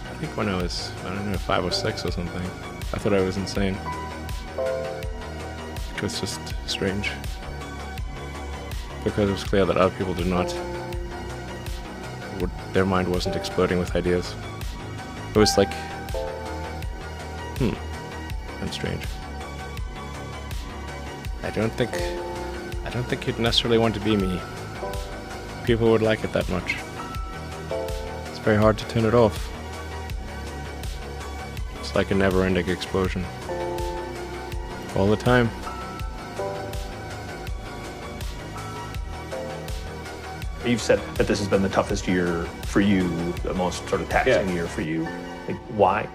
I think when I was, I don't know, 5 or 6 or something, I thought I was insane. It was just strange. Because it was clear that other people did not, their mind wasn't exploding with ideas. It was like, that's strange. I don't think you'd necessarily want to be me. People would like it that much. It's very hard to turn it off. It's like a never-ending explosion. All the time. You've said that this has been the toughest year for you, the most sort of taxing year for you. Like, why?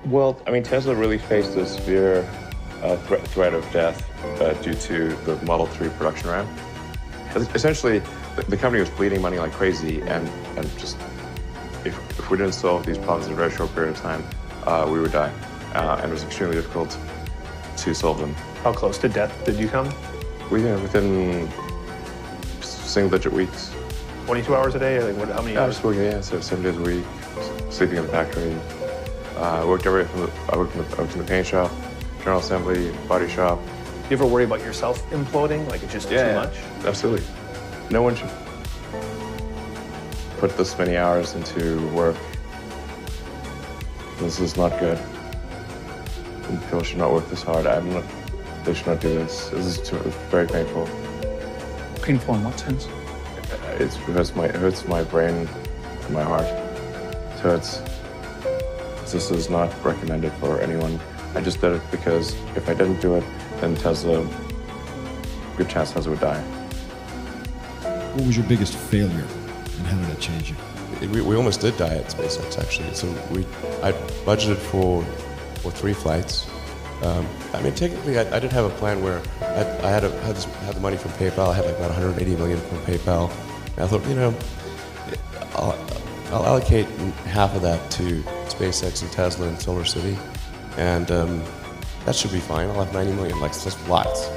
Well, I mean, Tesla really faced a severe threat of death due to the Model 3 production ramp. Essentially, the company was bleeding money like crazy, and just if we didn't solve these problems in a very short period of time, we would die. And it was extremely difficult to solve them. How close to death did you come? Within single-digit weeks. 22 hours a day? Like, how many hours? I was working, so 7 days a week, sleeping in the factory. I worked everywhere. I worked in the paint shop, general assembly, body shop. Do you ever worry about yourself imploding? Like, it's just too much? Absolutely. No one should put this many hours into work. This is not good. And people should not work this hard. They should not do this. This is very painful. Painful in what sense? It hurts my brain and my heart. It hurts. This is not recommended for anyone. I just did it because if I didn't do it, then Tesla, good chance Tesla would die. What was your biggest failure, and how did it change you? We almost did die at SpaceX, actually. So I budgeted for 3 flights. I mean, technically, I did have a plan where I had the money from PayPal. I had like about 180 million from PayPal. And I thought, I'll allocate half of that to SpaceX and Tesla and Solar City, and that should be fine. I'll have 90 million. Like, that's lots,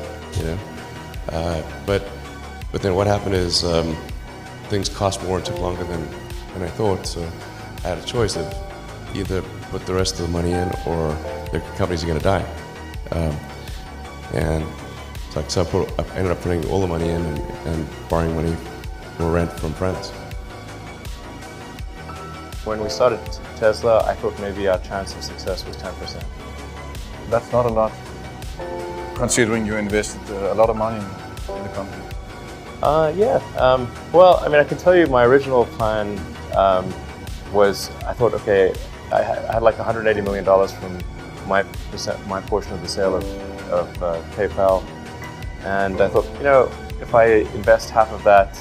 But then what happened is things cost more and took longer than I thought. So I had a choice of either put the rest of the money in or the companies are going to die. And so I ended up putting all the money in and borrowing money for rent from friends. When we started Tesla, I thought maybe our chance of success was 10%. That's not a lot, considering you invested a lot of money in the company. Well, I mean, I can tell you my original plan was, I thought, okay, I had like $180 million from my portion of the sale of PayPal, and I thought, if I invest half of that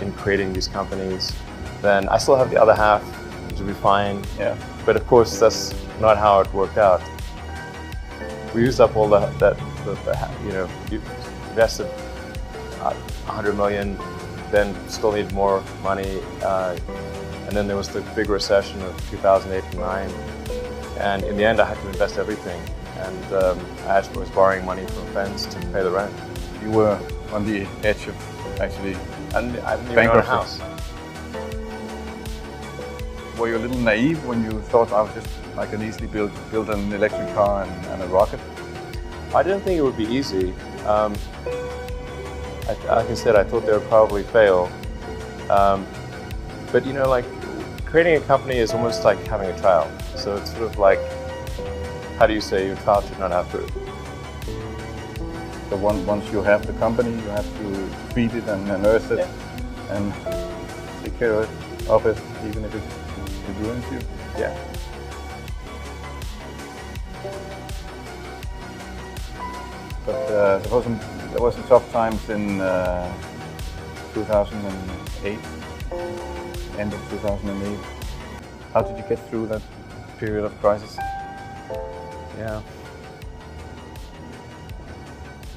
in creating these companies, then I still have the other half, which will be fine. Yeah. But of course, that's not how it worked out. We used up all you invested 100 million, then still need more money, and then there was the big recession of 2008 and 9, and in the end I had to invest everything, and I was borrowing money from friends to pay the rent. You were on the edge of actually I didn't even own a house. Were you a little naive when you thought I can easily build an electric car and a rocket? I didn't think it would be easy. Like I said, I thought they would probably fail. But like creating a company is almost like having a child. So it's sort of like, how do you say your child should not have food? So once you have the company, you have to feed it and nurse it and take care of it, even if it ruins you. Yeah. But suppose there was some tough times in 2008, end of 2008. How did you get through that period of crisis? Yeah.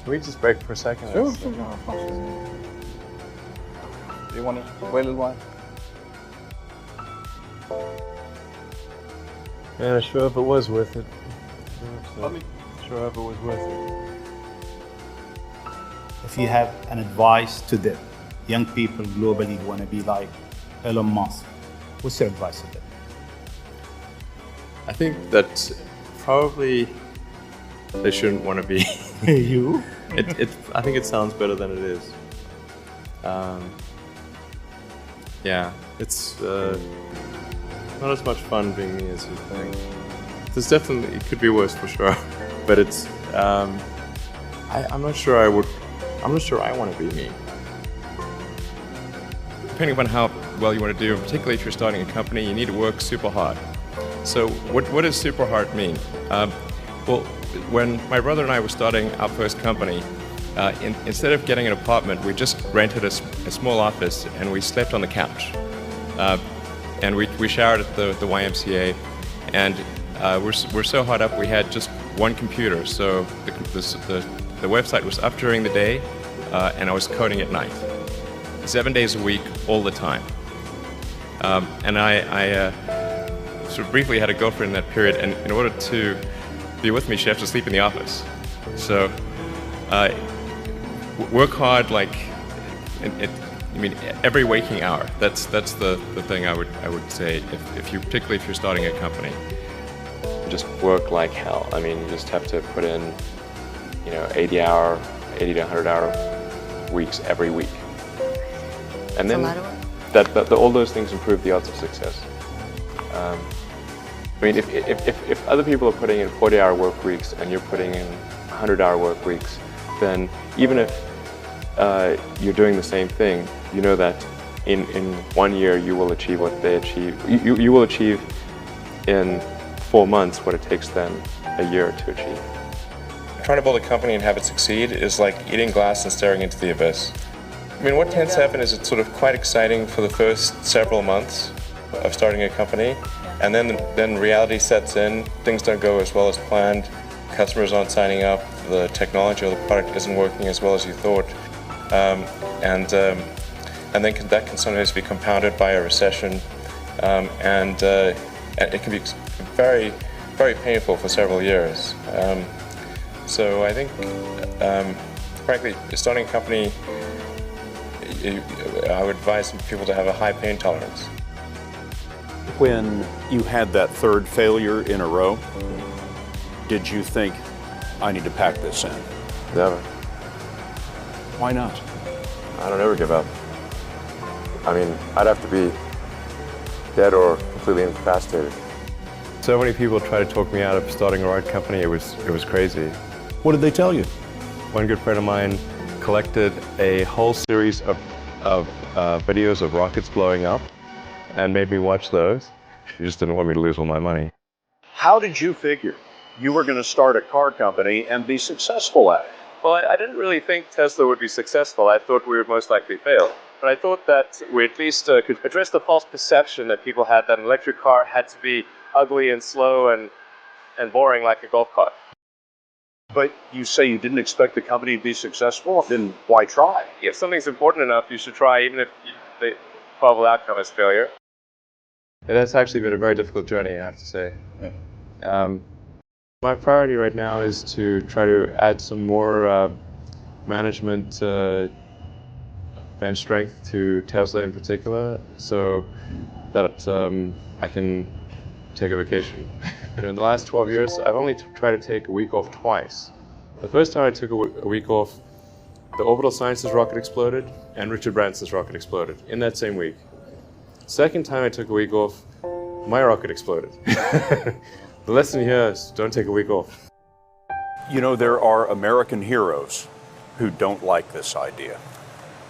Can we just break for a second? Sure, of course. Do you want to wait a little while? Yeah, sure if it was worth it. Sure if it was worth it. If you have an advice to the young people globally who want to be like Elon Musk, What's your advice to them? I think that probably they shouldn't want to be. You? I think it sounds better than it is. Yeah, it's not as much fun being me as you think. There's definitely, it could be worse for sure, but it's, I'm not sure I want to be me. Depending on how well you want to do, particularly if you're starting a company, you need to work super hard. So what does super hard mean? Well, when my brother and I were starting our first company, instead of getting an apartment, we just rented a small office and we slept on the couch. And we showered at the YMCA, and we're so hot up we had just one computer. So the website was up during the day, and I was coding at night, 7 days a week, all the time. And I sort of briefly had a girlfriend in that period, and in order to be with me, she had to sleep in the office. So work hard, like, I mean, every waking hour. That's the thing I would say, particularly if you're starting a company. Just work like hell. I mean, you just have to put in, 80 to 100 hour weeks every week. And then all those things improve the odds of success. I mean, if other people are putting in 40-hour work weeks and you're putting in 100-hour work weeks, then even if you're doing the same thing, you know that in 1 year you will achieve what they achieve. You will achieve in 4 months what it takes them a year to achieve. Trying to build a company and have it succeed is like eating glass and staring into the abyss. I mean, what tends to happen is it's sort of quite exciting for the first several months of starting a company, and then reality sets in. Things don't go as well as planned. Customers aren't signing up. The technology or the product isn't working as well as you thought, and then that can sometimes be compounded by a recession, and it can be very, very painful for several years. So I think, frankly, starting a company, I would advise people to have a high pain tolerance. When you had that third failure in a row, did you think, I need to pack this in? Never. Why not? I don't ever give up. I mean, I'd have to be dead or completely incapacitated. So many people try to talk me out of starting a rocket company. It was crazy. What did they tell you? One good friend of mine collected a whole series of videos of rockets blowing up and made me watch those. She just didn't want me to lose all my money. How did you figure you were going to start a car company and be successful at it? Well, I didn't really think Tesla would be successful. I thought we would most likely fail. But I thought that we at least could address the false perception that people had that an electric car had to be ugly and slow and boring like a golf cart. But you say you didn't expect the company to be successful, then why try? If something's important enough, you should try, even if the probable outcome is failure. And that's actually been a very difficult journey, I have to say. Yeah. My priority right now is to try to add some more management bench strength to Tesla in particular, so that I can take a vacation. In the last 12 years, I've only tried to take a week off twice. The first time I took a week off, the Orbital Sciences rocket exploded, and Richard Branson's rocket exploded in that same week. Second time I took a week off, my rocket exploded. The lesson here is don't take a week off. You know, there are American heroes who don't like this idea.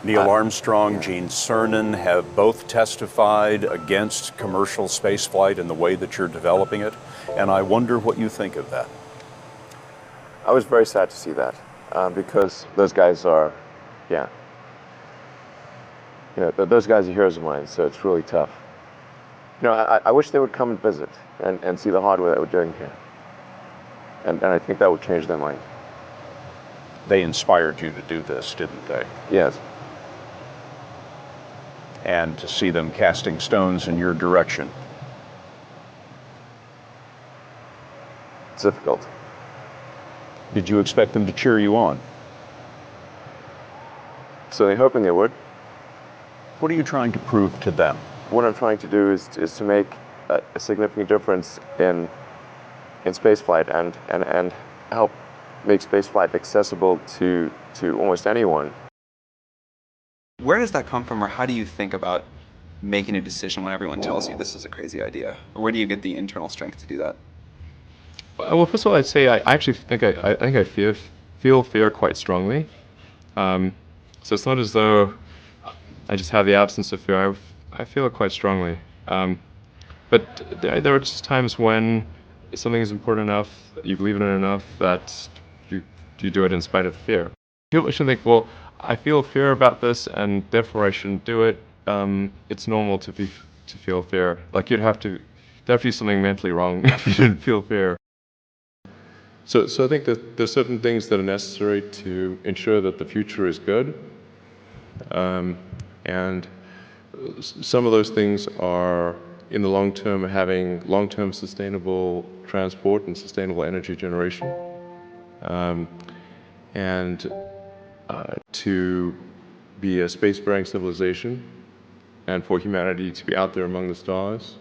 Neil Armstrong, Gene Cernan have both testified against commercial spaceflight and the way that you're developing it, and I wonder what you think of that. I was very sad to see that, because those guys are, those guys are heroes of mine, so it's really tough. I wish they would come and visit and see the hardware that we're doing here. And I think that would change their mind. They inspired you to do this, didn't they? Yes. And to see them casting stones in your direction. It's difficult. Did you expect them to cheer you on? So they're hoping they would. What are you trying to prove to them? what I'm trying to do is to make a significant difference in spaceflight and help make spaceflight accessible to almost anyone. Where does that come from, or how do you think about making a decision when everyone tells you this is a crazy idea? Or where do you get the internal strength to do that? Well, first of all, I'd say I actually think I feel fear quite strongly. So it's not as though I just have the absence of fear. I feel it quite strongly. But there are just times when something is important enough, you believe in it enough, that you do it in spite of fear. People should think, well, I feel fear about this, and therefore I shouldn't do it. It's normal to feel fear. Like there'd have to be something mentally wrong if you didn't feel fear. So I think that there's certain things that are necessary to ensure that the future is good. And some of those things are, in the long term, having long-term sustainable transport and sustainable energy generation. And to be a spacefaring civilization, and for humanity to be out there among the stars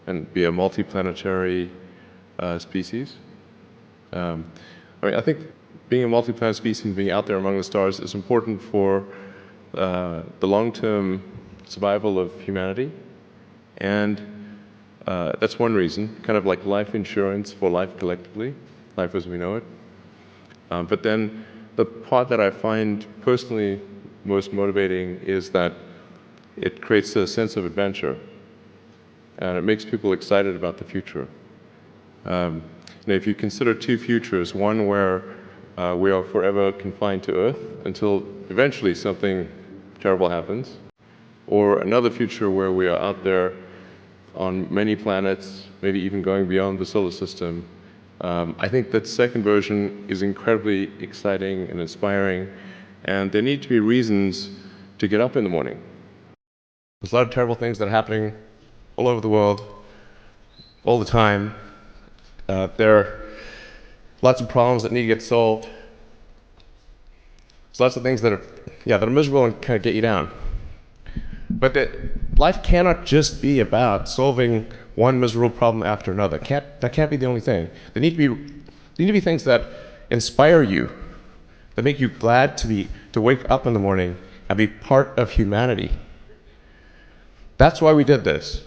and be a multi-planetary species. I think being a multi-planet species and being out there among the stars is important for the long-term survival of humanity, and that's one reason, kind of like life insurance for life collectively, life as we know it. But then the part that I find personally most motivating is that it creates a sense of adventure, and it makes people excited about the future. If you consider two futures, one where we are forever confined to Earth until eventually something terrible happens, or another future where we are out there on many planets, maybe even going beyond the solar system, I think that second version is incredibly exciting and inspiring, and there need to be reasons to get up in the morning. There's a lot of terrible things that are happening all over the world, all the time. There are lots of problems that need to get solved. There's lots of things that are miserable and kind of get you down. But life cannot just be about solving one miserable problem after another. That can't be the only thing. There need to be things that inspire you, that make you glad to wake up in the morning and be part of humanity. That's why we did this.